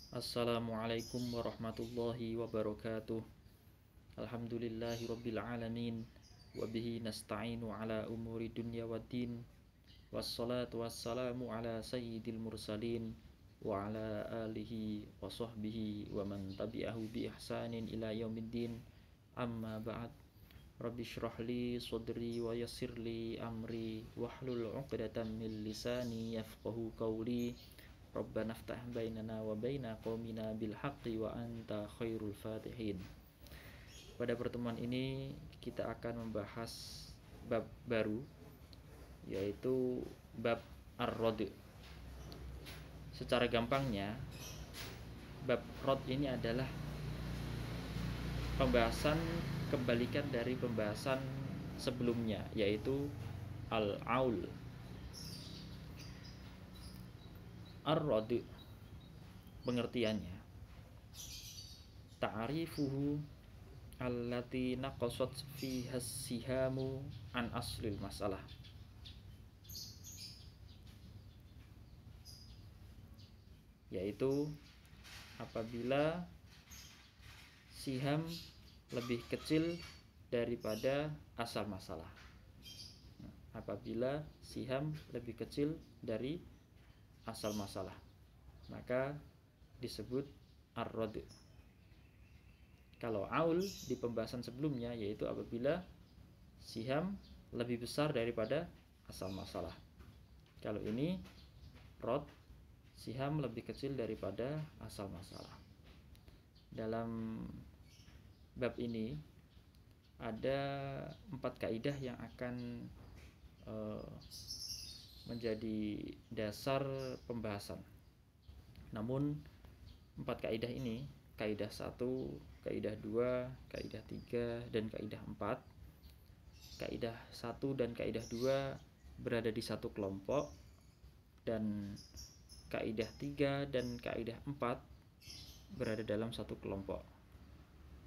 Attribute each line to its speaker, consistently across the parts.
Speaker 1: Assalamualaikum warahmatullahi wabarakatuh. Alhamdulillahi rabbil alamin. Wabihi nasta'inu ala umuri dunya waddin. Wassalatu wassalamu ala sayyidil mursalin. Wa ala alihi wa sahbihi wa man tabi'ahu bi ihsanin ila yaumiddin. Amma ba'd. Rabbi shrah li sadri wa yassir li amri wahlul 'uqdatam min lisani yafqahu qawli. Rabbana ftah bainana wa baina qaumina bil haqqi wa anta khairul fatihin. Pada pertemuan ini kita akan membahas bab baru, yaitu bab ar-rad. Secara gampangnya, bab rad ini adalah pembahasan kebalikan dari pembahasan sebelumnya, yaitu al-aul. Ar-rad pengertiannya, ta'rifuhu allati naqasat fiha sihamu an aslil masalah. Yaitu apabila siham lebih kecil daripada asal masalah. Apabila siham lebih kecil dari asal masalah, maka disebut ar-rad. Kalau aul di pembahasan sebelumnya, yaitu apabila siham lebih besar daripada asal masalah. Kalau ini rad, siham lebih kecil daripada asal masalah. Dalam bab ini ada 4 kaidah yang akan menjadi dasar pembahasan. Namun 4 kaidah ini, kaidah 1, kaidah 2, kaidah 3, dan kaidah 4. Kaidah 1 dan kaidah 2 berada di satu kelompok, dan kaidah 3 dan kaidah 4 berada dalam satu kelompok.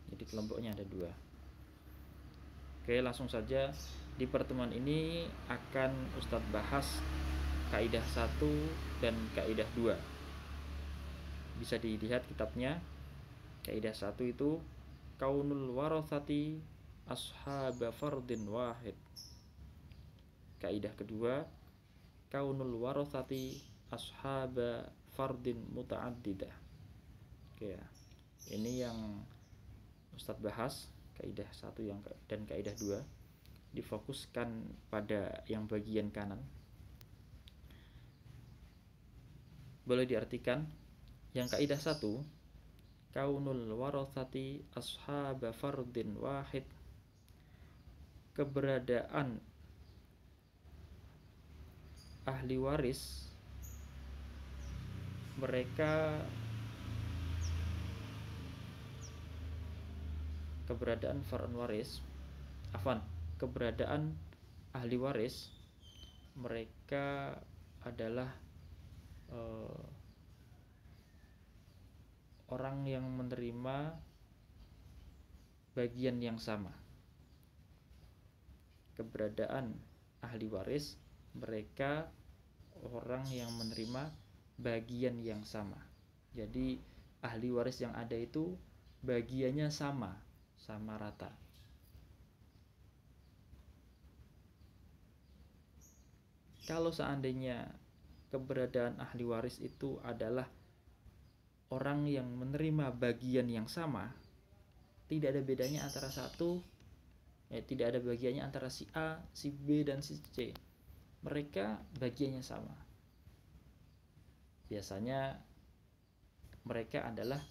Speaker 1: Jadi kelompoknya ada 2. Oke, langsung saja. Di pertemuan ini akan Ustadz bahas kaidah 1 dan kaidah 2. Bisa dilihat kitabnya. Kaidah 1 itu kaunul warathati ashaba fardin wahid. Kaidah kedua kaunul warathati ashaba fardin muta'addidah. Oke ya. Ini yang Ustadz bahas, kaidah 1 dan kaidah 2. Difokuskan pada yang bagian kanan. Boleh diartikan yang kaidah 1, kaunul warathati ashaba fardin wahid, keberadaan ahli waris mereka keberadaan fardun waris keberadaan ahli waris mereka adalah orang yang menerima bagian yang sama. Keberadaan ahli waris mereka orang yang menerima bagian yang sama. Jadi ahli waris yang ada itu bagiannya sama rata. Kalau seandainya keberadaan ahli waris itu adalah orang yang menerima bagian yang sama, tidak ada bedanya antara tidak ada bagiannya antara si A, si B, dan si C. Mereka bagiannya sama. Biasanya mereka adalah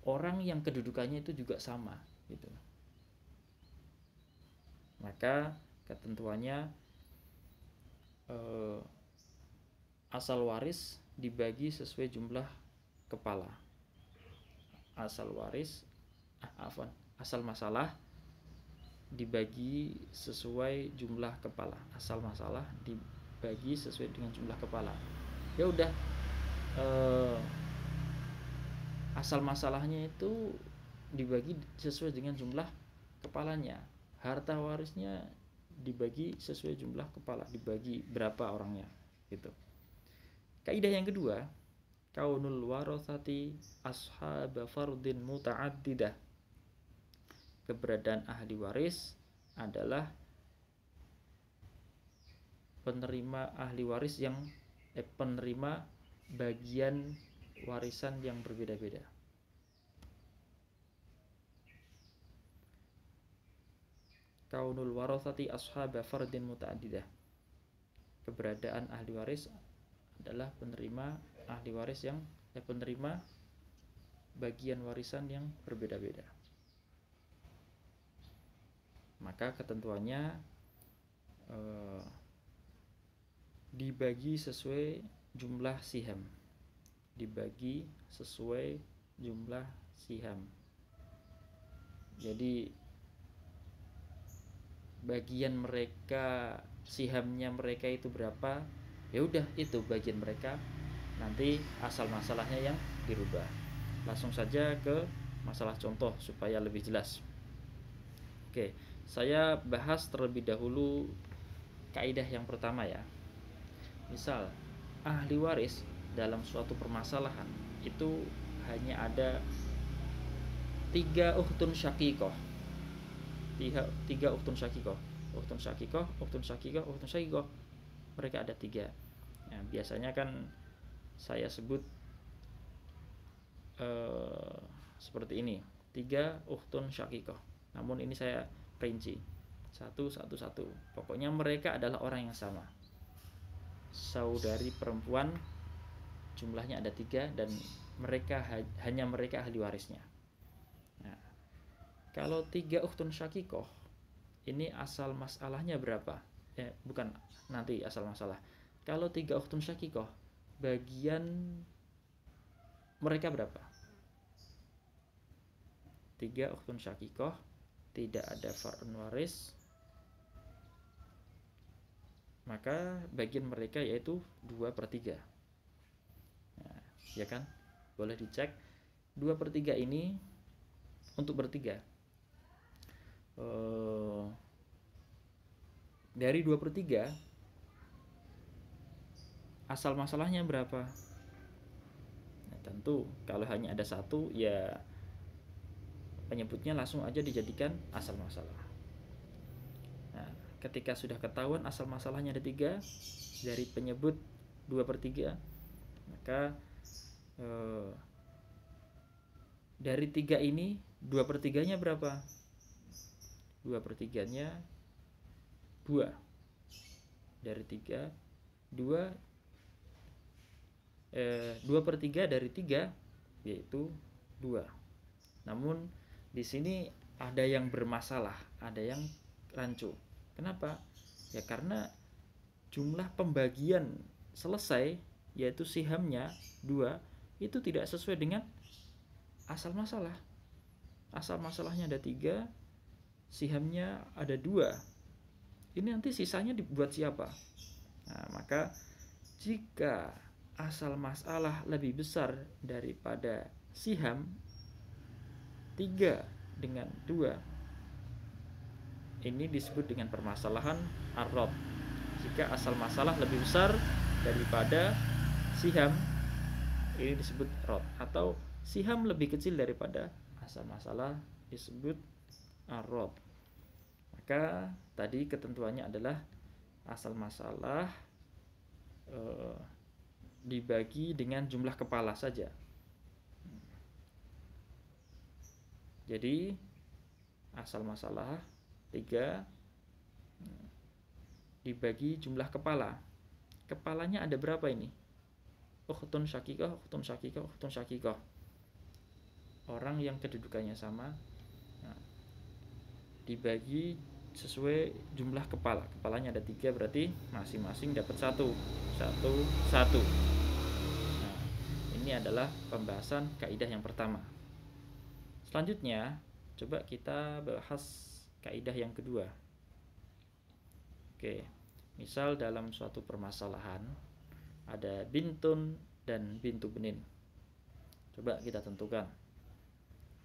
Speaker 1: orang yang kedudukannya itu juga sama gitu. Maka ketentuannya asal waris dibagi sesuai jumlah kepala. Asal masalah dibagi sesuai jumlah kepala. Asal masalah dibagi sesuai dengan jumlah kepala. Ya udah, asal masalahnya itu dibagi sesuai dengan jumlah kepalanya. Harta warisnya dibagi sesuai jumlah kepala, dibagi berapa orangnya gitu. Kaidah yang kedua, kaunul warathati ashab fardin muta'addidah. Keberadaan ahli waris adalah penerima ahli waris yang penerima bagian warisan yang berbeda-beda. Kaunul warathati ashab fardin muta'addidah. Keberadaan ahli waris adalah penerima ahli waris yang penerima bagian warisan yang berbeda-beda. Maka ketentuannya dibagi sesuai jumlah siham. Dibagi sesuai jumlah siham. Jadi bagian mereka, sihamnya mereka itu berapa, ya udah itu bagian mereka. Nanti asal masalahnya yang dirubah. Langsung saja ke masalah contoh supaya lebih jelas. Oke, saya bahas terlebih dahulu kaidah yang pertama ya. Misal ahli waris dalam suatu permasalahan itu hanya ada 3 ukhtun syaqiqah. 3 ukhtun syaqiqah. Ukhtun syaqiqah, ukhtun syaqiqah, ukhtun syaqiqah. Mereka ada 3. Nah, biasanya kan saya sebut seperti ini, 3 ukhtun syaqiqah. Namun ini saya rinci satu. Pokoknya mereka adalah orang yang sama, saudari perempuan, jumlahnya ada 3 dan mereka hanya mereka ahli warisnya. Nah, kalau 3 ukhtun syaqiqah ini asal masalahnya berapa? Bukan nanti asal masalah. Kalau 3 ukhtun syaqiqah bagian mereka berapa? 3 ukhtun syaqiqah, tidak ada fardun waris, maka bagian mereka yaitu 2/3. Nah, ya kan? Boleh dicek 2/3 ini untuk bertiga. Dari 2/3 asal masalahnya berapa? Nah, tentu kalau hanya ada 1 ya penyebutnya langsung aja dijadikan asal masalah. Nah, ketika sudah ketahuan asal masalahnya ada 3 dari penyebut 2/3, maka dari 3 ini 2/3-nya berapa? 2/3-nya 2. Dari 3 2 2/3 dari 3 yaitu 2. Namun di sini ada yang bermasalah, ada yang rancu. Kenapa? Ya karena jumlah pembagian selesai yaitu sihamnya 2 itu tidak sesuai dengan asal masalah. Asal masalahnya ada 3, sihamnya ada 2. Ini nanti sisanya dibuat siapa? Nah, maka jika asal masalah lebih besar daripada siham 3 dengan 2, ini disebut dengan permasalahan ar-rad. Jika asal masalah lebih besar daripada siham, ini disebut rad. Atau siham lebih kecil daripada asal masalah, disebut ar-rad. Maka tadi ketentuannya adalah asal masalah dibagi dengan jumlah kepala saja. Jadi asal masalah 3 dibagi jumlah kepala. Kepalanya ada berapa ini? Ukhtun syaqiqah, ukhtun syaqiqah, ukhtun syaqiqah. Orang yang kedudukannya sama. Nah, dibagi sesuai jumlah kepala. Kepalanya ada 3, berarti masing-masing dapat 1. Nah, ini adalah pembahasan kaidah yang pertama. Selanjutnya, coba kita bahas kaidah yang kedua. Oke, misal dalam suatu permasalahan ada bintun dan bintu benin. Coba kita tentukan.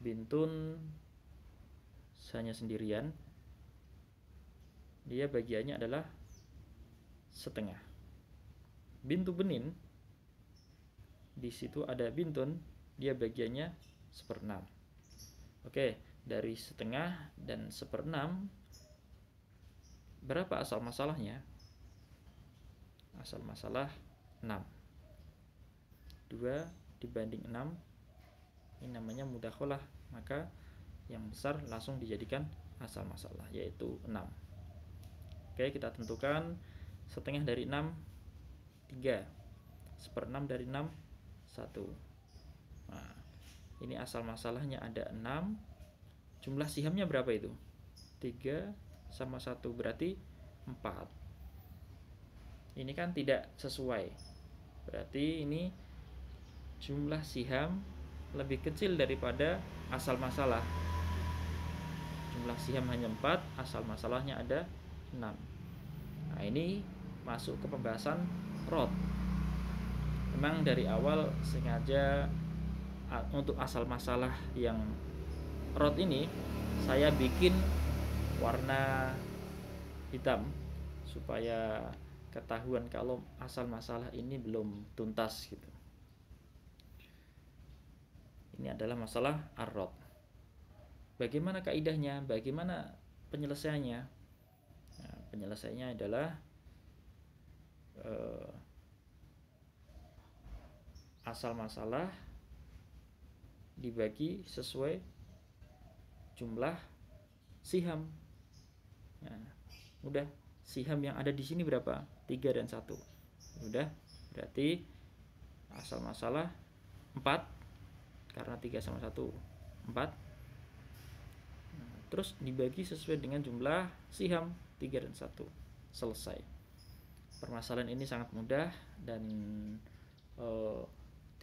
Speaker 1: Bintun hanya sendirian, dia bagiannya adalah setengah. Bintu benin di situ ada bintun, dia bagiannya 1/6. Oke, dari setengah dan 1/6, berapa asal masalahnya? Asal masalah 6. 2 dibanding 6, ini namanya mudakhalah, maka yang besar langsung dijadikan asal masalah, yaitu 6. Oke, kita tentukan setengah dari 6, 3. 1/6 dari 6, 1. Nah, ini asal masalahnya ada 6. Jumlah sihamnya berapa itu? 3 sama 1, berarti 4. Ini kan tidak sesuai. Berarti ini jumlah siham lebih kecil daripada asal masalah. Jumlah siham hanya 4, asal masalahnya ada 6. Nah, ini masuk ke pembahasan rod. Memang dari awal sengaja untuk asal masalah yang rod ini saya bikin warna hitam supaya ketahuan kalau asal masalah ini belum tuntas gitu. Ini adalah masalah ar-rod. Bagaimana kaidahnya? Bagaimana penyelesaiannya? Nah, penyelesaiannya adalah asal masalah dibagi sesuai jumlah siham. Nah, udah, siham yang ada di sini berapa? 3 dan 1. Udah, berarti asal masalah 4, karena 3 sama 1 4. Nah, terus dibagi sesuai dengan jumlah siham 3 dan 1. Selesai. Permasalahan ini sangat mudah dan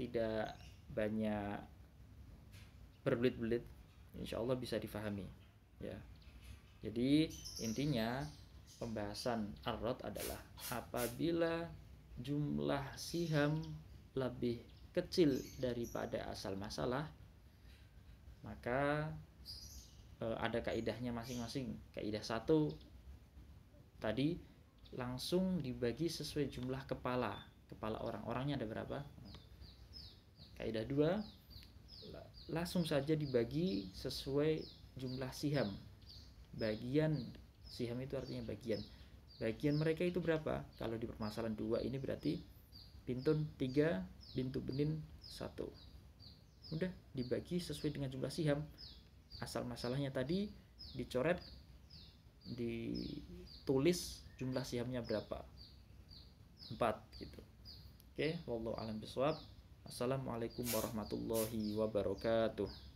Speaker 1: tidak banyak berbelit-belit, insya Allah bisa difahami ya. Jadi intinya pembahasan ar-rod adalah apabila jumlah siham lebih kecil daripada asal masalah, maka ada kaidahnya masing-masing. Kaidah 1 tadi langsung dibagi sesuai jumlah kepala orang. Orangnya ada berapa? Kaidah 2 langsung saja dibagi sesuai jumlah siham. Bagian siham itu artinya bagian mereka itu berapa? Kalau di permasalahan 2 ini berarti bintun 3, bintu benin 1. Udah, dibagi sesuai dengan jumlah siham. Asal masalahnya tadi dicoret, ditulis jumlah sihamnya berapa, 4 gitu. Oke, wallahu a'lam bishawab. Assalamualaikum warahmatullahi wabarakatuh.